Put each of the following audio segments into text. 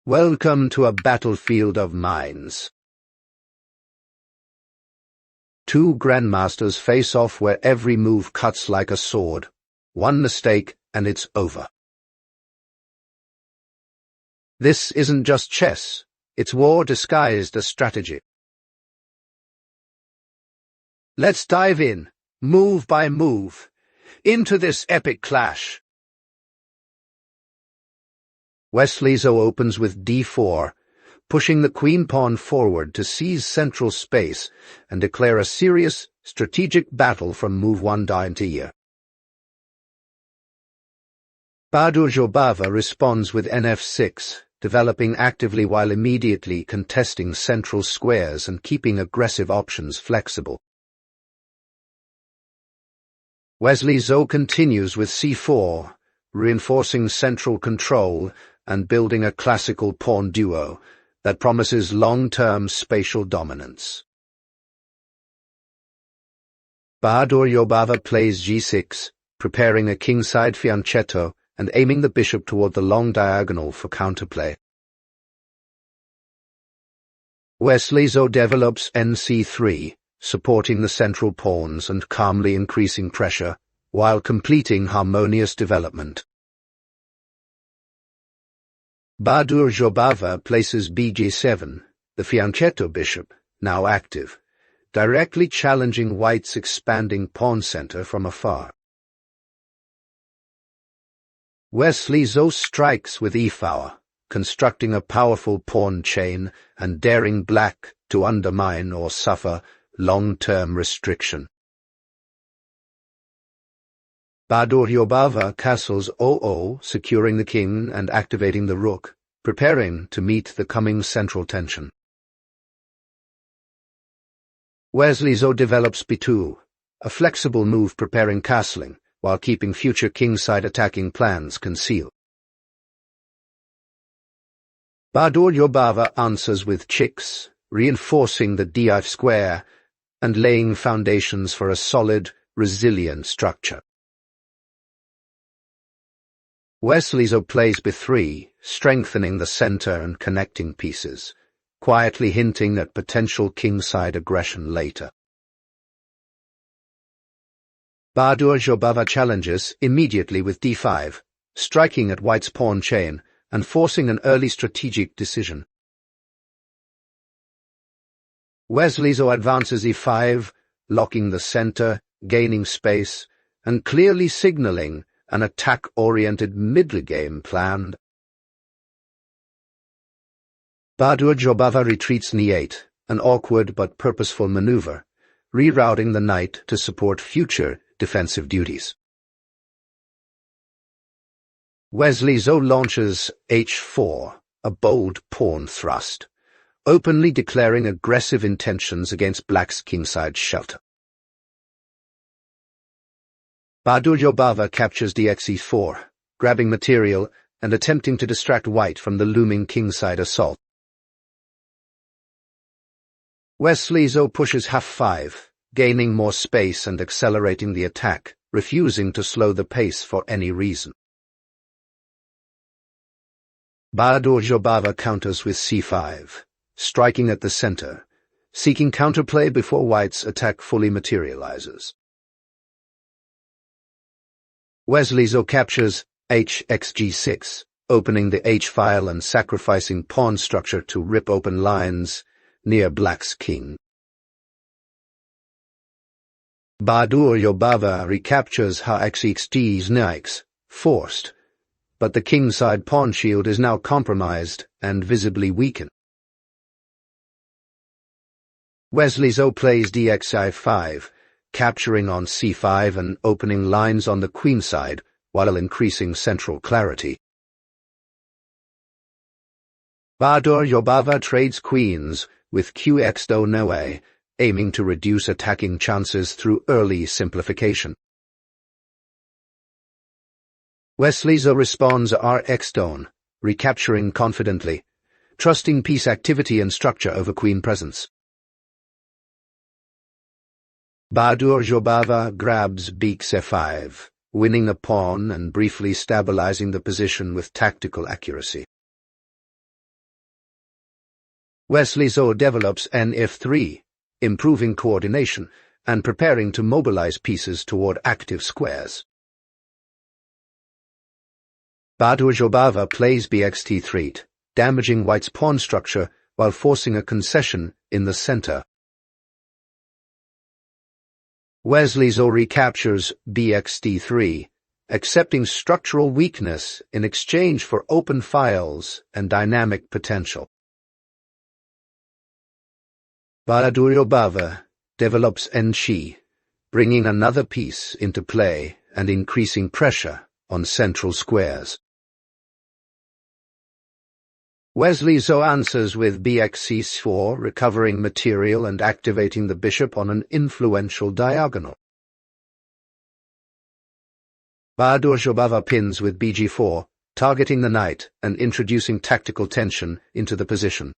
Welcome to a battlefield of minds. Two grandmasters face off where every move cuts like a sword. One mistake and it's over. This isn't just chess, it's war disguised as strategy. Let's dive in, move by move, into this epic clash. Wesley So opens with d4, pushing the queen pawn forward to seize central space and declare a serious, strategic battle from move 1 d'Interior. Jobava responds with nf6, developing actively while immediately contesting central squares and keeping aggressive options flexible. Wesley So continues with c4, reinforcing central control and building a classical pawn duo that promises long-term spatial dominance. Jobava plays g6, preparing a kingside fianchetto and aiming the bishop toward the long diagonal for counterplay. Wesley So develops nc3, supporting the central pawns and calmly increasing pressure, while completing harmonious development. Jobava places bg7, the fianchetto bishop, now active, directly challenging white's expanding pawn center from afar. Wesley So strikes with e-foul, constructing a powerful pawn chain and daring black to undermine or suffer long-term restriction. Jobava castles 0-0, securing the king and activating the rook, preparing to meet the coming central tension. Wesley So develops b2, a flexible move preparing castling, while keeping future kingside attacking plans concealed. Jobava answers with chicks, reinforcing the d5 square and laying foundations for a solid, resilient structure. Wesley So plays b3, strengthening the center and connecting pieces, quietly hinting at potential kingside aggression later. Jobava challenges immediately with d5, striking at white's pawn chain and forcing an early strategic decision. Wesley So advances e5, locking the center, gaining space, and clearly signaling an attack-oriented Midgame planned. Jobava retreats in e8, an awkward but purposeful maneuver, rerouting the knight to support future defensive duties. Wesley So launches h4, a bold pawn thrust, openly declaring aggressive intentions against black's kingside shelter. Jobava captures dxe4, grabbing material and attempting to distract white from the looming kingside assault. Wesley So pushes h5, gaining more space and accelerating the attack, refusing to slow the pace for any reason. Jobava counters with c5, striking at the center, seeking counterplay before white's attack fully materializes. Wesley So captures hxg6, opening the h-file and sacrificing pawn structure to rip open lines near black's king. Jobava recaptures hxxt's knights, forced, but the kingside pawn shield is now compromised and visibly weakened. Wesley So plays dxi5, capturing on c5 and opening lines on the queenside while increasing central clarity. Jobava trades queens with qx-do-noe, aiming to reduce attacking chances through early simplification. Wesley So responds rx-don, recapturing confidently, trusting piece activity and structure over queen presence. Jobava grabs bx5, winning a pawn and briefly stabilizing the position with tactical accuracy. Wesley So develops NF3, improving coordination and preparing to mobilize pieces toward active squares. Jobava plays BXT3, damaging white's pawn structure while forcing a concession in the center. Wesley So recaptures BXT3, accepting structural weakness in exchange for open files and dynamic potential. Jobava develops N-Chi, bringing another piece into play and increasing pressure on central squares. Wesley So answers with BXC4, recovering material and activating the bishop on an influential diagonal. Jobava pins with BG4, targeting the knight and introducing tactical tension into the position.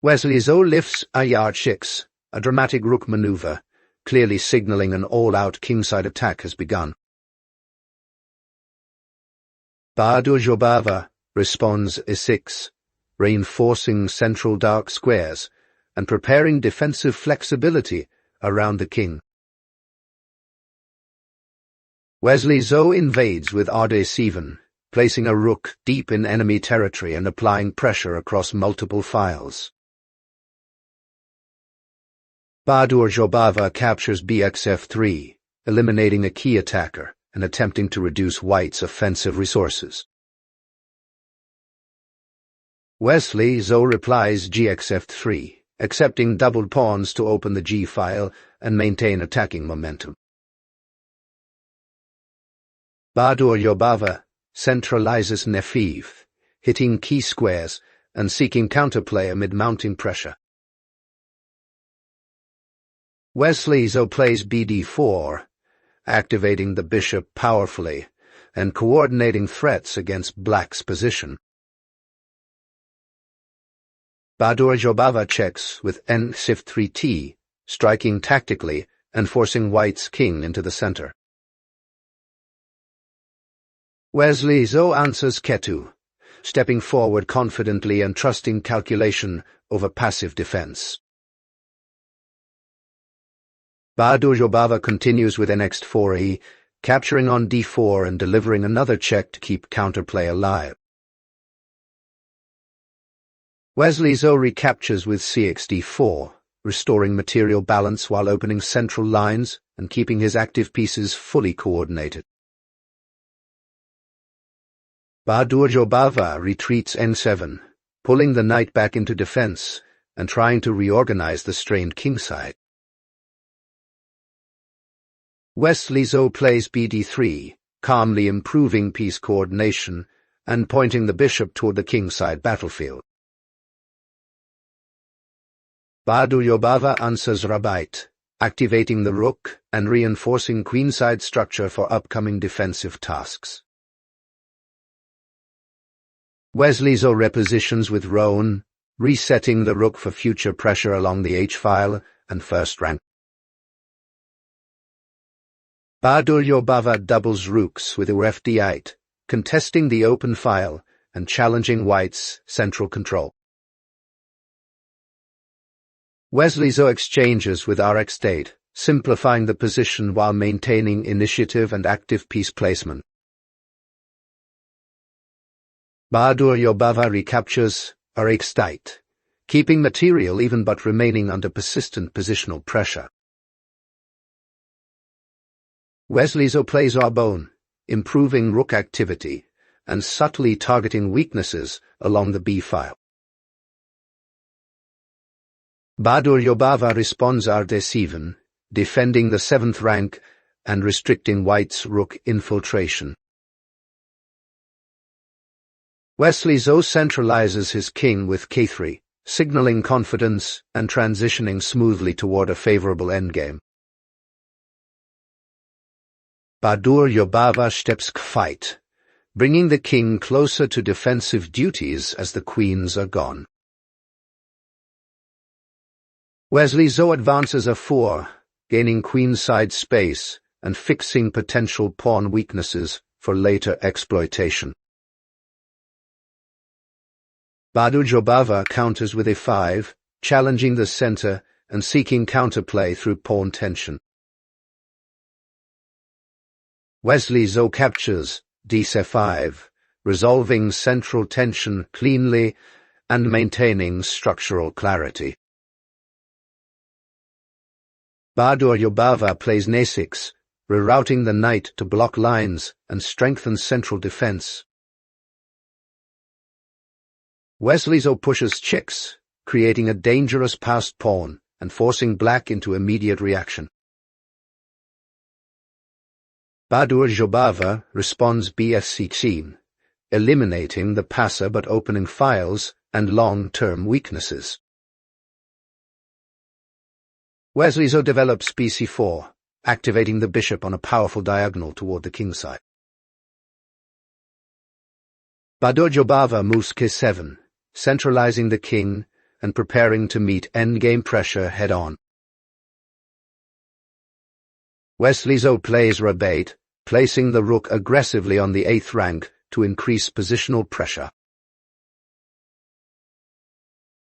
Wesley So lifts IR6, a dramatic rook maneuver, clearly signaling an all-out kingside attack has begun. Jobava responds E6, reinforcing central dark squares and preparing defensive flexibility around the king. Wesley So invades with Decisive, placing a rook deep in enemy territory and applying pressure across multiple files. Jobava captures BXF3, eliminating a key attacker and attempting to reduce white's offensive resources. Wesley So replies GXF3, accepting doubled pawns to open the G file and maintain attacking momentum. Jobava centralizes Nefiv, hitting key squares and seeking counterplay amid mounting pressure. Wesley So plays BD4, activating the bishop powerfully and coordinating threats against black's position. Jobava checks with N-Sif3T, striking tactically and forcing white's king into the center. Wesley So answers Ketu, stepping forward confidently and trusting calculation over passive defense. Jobava continues with NX4E, capturing on D4 and delivering another check to keep counterplay alive. Wesley So recaptures with CXD4, restoring material balance while opening central lines and keeping his active pieces fully coordinated. Jobava retreats N7, pulling the knight back into defense and trying to reorganize the strained kingside. Wesley So plays BD3, calmly improving piece coordination and pointing the bishop toward the kingside battlefield. Jobava answers Rabite, activating the rook and reinforcing queenside structure for upcoming defensive tasks. Wesley So repositions with Roan, resetting the rook for future pressure along the H-file and first rank. Jobava doubles rooks with UFD8, contesting the open file and challenging white's central control. Wesley So exchanges with RX8, simplifying the position while maintaining initiative and active piece placement. Jobava recaptures RX8, keeping material even but remaining under persistent positional pressure. Wesley So plays Arbonne, improving rook activity and subtly targeting weaknesses along the B-file. Jobava responds Decisive, defending the 7th rank and restricting white's rook infiltration. Wesley So centralizes his king with K3, signaling confidence and transitioning smoothly toward a favorable endgame. Jobava steps K5, bringing the king closer to defensive duties as the queens are gone. Wesley So advances A4, gaining queenside space and fixing potential pawn weaknesses for later exploitation. Jobava counters with a5, challenging the center and seeking counterplay through pawn tension. Wesley So captures d5, resolving central tension cleanly and maintaining structural clarity. Jobava plays n6, rerouting the knight to block lines and strengthen central defense. Wesley So pushes checks, creating a dangerous passed pawn and forcing black into immediate reaction. Jobava responds bf16, eliminating the passer but opening files and long-term weaknesses. Wesley So develops bc4, activating the bishop on a powerful diagonal toward the kingside. Jobava moves k7, centralizing the king and preparing to meet endgame pressure head-on. Wesley So plays rebate, placing the rook aggressively on the 8th rank to increase positional pressure.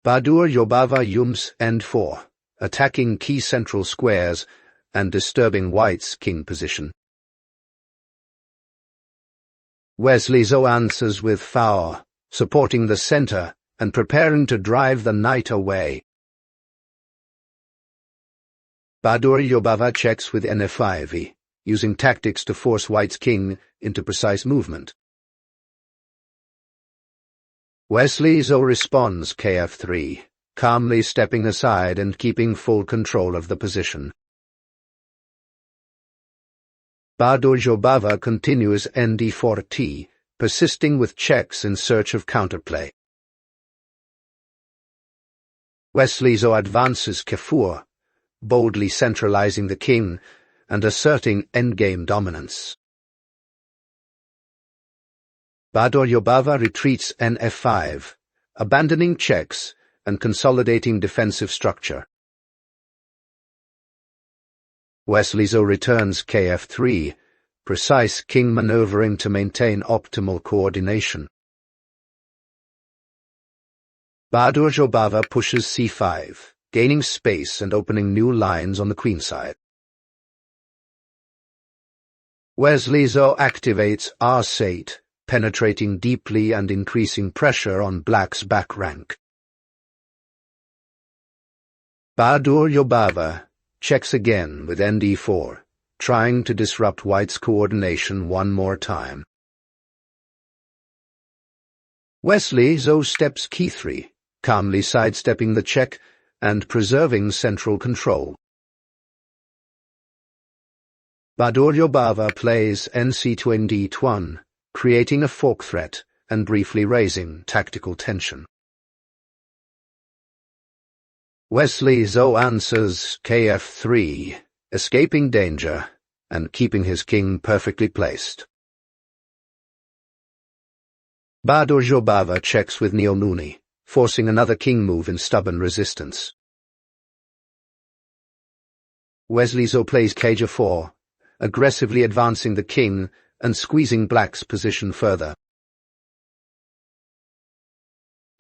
Jobava jumps n4, attacking key central squares and disturbing white's king position. Wesley So answers with four, supporting the center and preparing to drive the knight away. Jobava checks with nf5, using tactics to force white's king into precise movement. Wesley So responds kf3, calmly stepping aside and keeping full control of the position. Jobava continues nd4t, persisting with checks in search of counterplay. Wesley So advances k4, boldly centralizing the king and asserting endgame dominance. Jobava retreats nf5, abandoning checks and consolidating defensive structure. Wesley So returns kf3, precise king maneuvering to maintain optimal coordination. Jobava pushes c5, gaining space and opening new lines on the queenside. Wesley So activates r8, penetrating deeply and increasing pressure on black's back rank. Jobava checks again with nd4, trying to disrupt white's coordination one more time. Wesley So steps k3, calmly sidestepping the check and preserving central control. Jobava plays nc2 d1, creating a fork threat and briefly raising tactical tension. Wesley So answers kf3, escaping danger and keeping his king perfectly placed. Jobava checks with Neomuni, forcing another king move in stubborn resistance. Wesley So plays kj4, aggressively advancing the king and squeezing black's position further.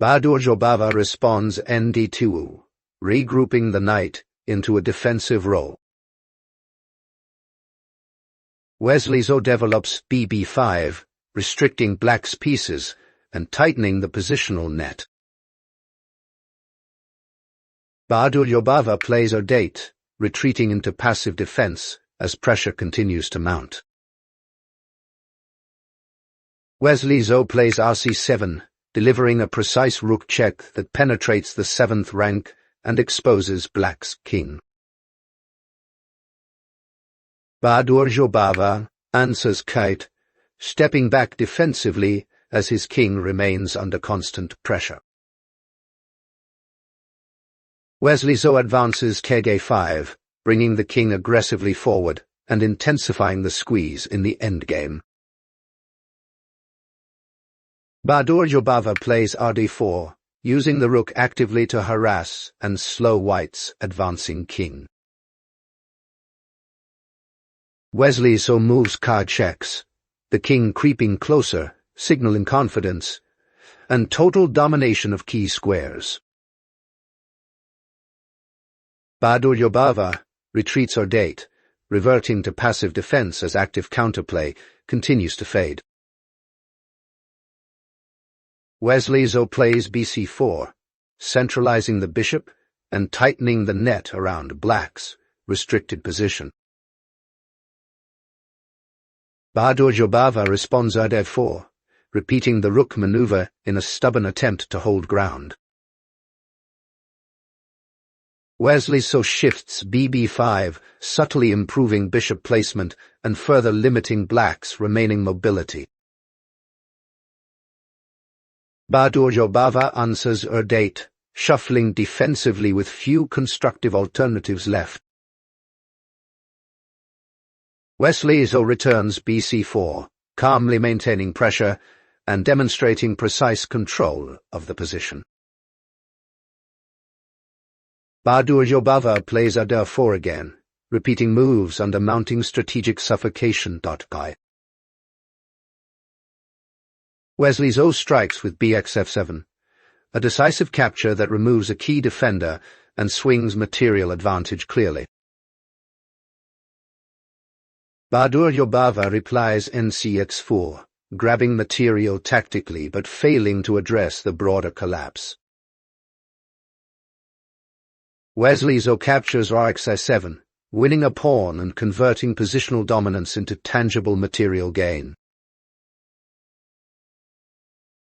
Jobava responds nd2, regrouping the knight into a defensive role. Wesley So develops bb5, restricting black's pieces and tightening the positional net. Jobava plays Odate, retreating into passive defense as pressure continues to mount. Wesley So plays rc7, delivering a precise rook check that penetrates the 7th rank and exposes black's king. Jobava answers kite, stepping back defensively as his king remains under constant pressure. Wesley So advances kg5, bringing the king aggressively forward and intensifying the squeeze in the endgame. Jobava plays rd4, using the rook actively to harass and slow white's advancing king. Wesley So moves card checks, the king creeping closer, signaling confidence, and total domination of key squares. Jobava retreats or date, reverting to passive defense as active counterplay continues to fade. Wesley So plays bc4, centralizing the bishop and tightening the net around black's restricted position. Jobava responds d4, repeating the rook maneuver in a stubborn attempt to hold ground. Wesley So shifts bb5, subtly improving bishop placement and further limiting black's remaining mobility. Jobava answers date, shuffling defensively with few constructive alternatives left. Wesley So returns bc4, calmly maintaining pressure and demonstrating precise control of the position. Jobava plays d4 again, repeating moves under mounting strategic suffocation. Wesley So strikes with bxf7, a decisive capture that removes a key defender and swings material advantage clearly. Jobava replies ncx4, grabbing material tactically but failing to address the broader collapse. Wesley So captures rxi7, winning a pawn and converting positional dominance into tangible material gain.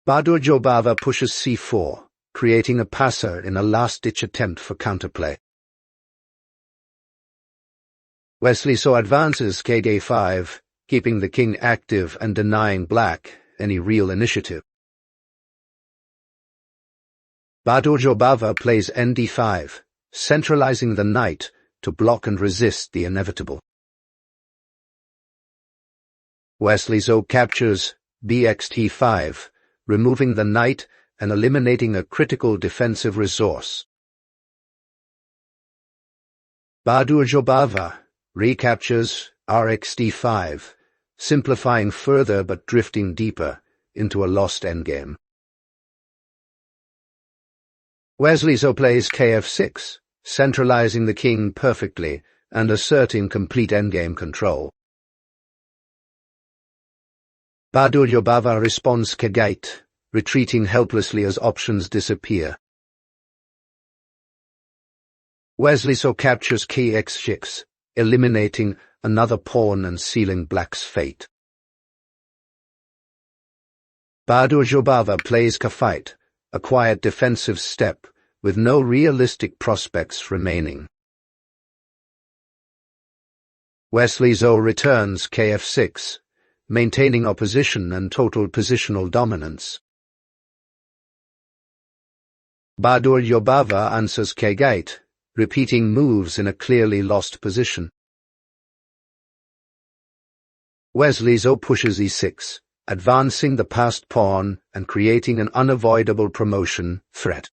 Jobava pushes c4, creating a passer in a last-ditch attempt for counterplay. Wesley So advances kd5, keeping the king active and denying black any real initiative. Jobava plays nd5, centralizing the knight to block and resist the inevitable. Wesley So captures bxt5, removing the knight and eliminating a critical defensive resource. Jobava recaptures rxd5, simplifying further but drifting deeper into a lost endgame. Wesley So plays kf6, centralizing the king perfectly and asserting complete endgame control. Jobava responds kgate, retreating helplessly as options disappear. Wesley So captures kx6, eliminating another pawn and sealing black's fate. Jobava plays kfight, a quiet defensive step with no realistic prospects remaining. Wesley So returns kf6, maintaining opposition and total positional dominance. Jobava answers kgate, repeating moves in a clearly lost position. Wesley So pushes e6, advancing the passed pawn and creating an unavoidable promotion threat.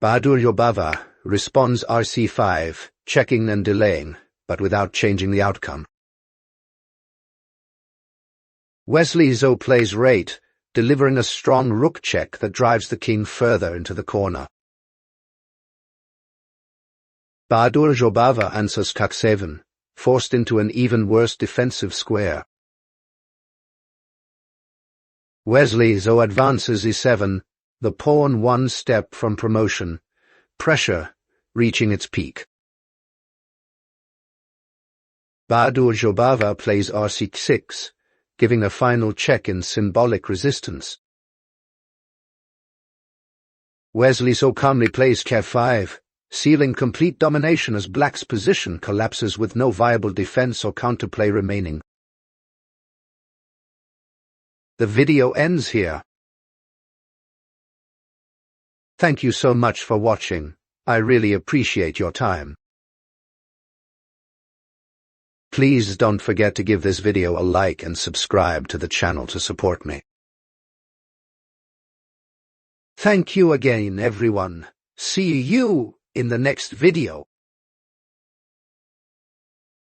Jobava responds rc5, checking and delaying, but without changing the outcome. Wesley So plays rate, delivering a strong rook check that drives the king further into the corner. Jobava answers kak7, forced into an even worse defensive square. Wesley So advances e7, the pawn one step from promotion, pressure reaching its peak. Jobava plays rc6, giving a final check in symbolic resistance. Wesley So calmly plays kf5, sealing complete domination as black's position collapses with no viable defense or counterplay remaining. The video ends here. Thank you so much for watching. I really appreciate your time. Please don't forget to give this video a like and subscribe to the channel to support me. Thank you again, everyone. See you in the next video.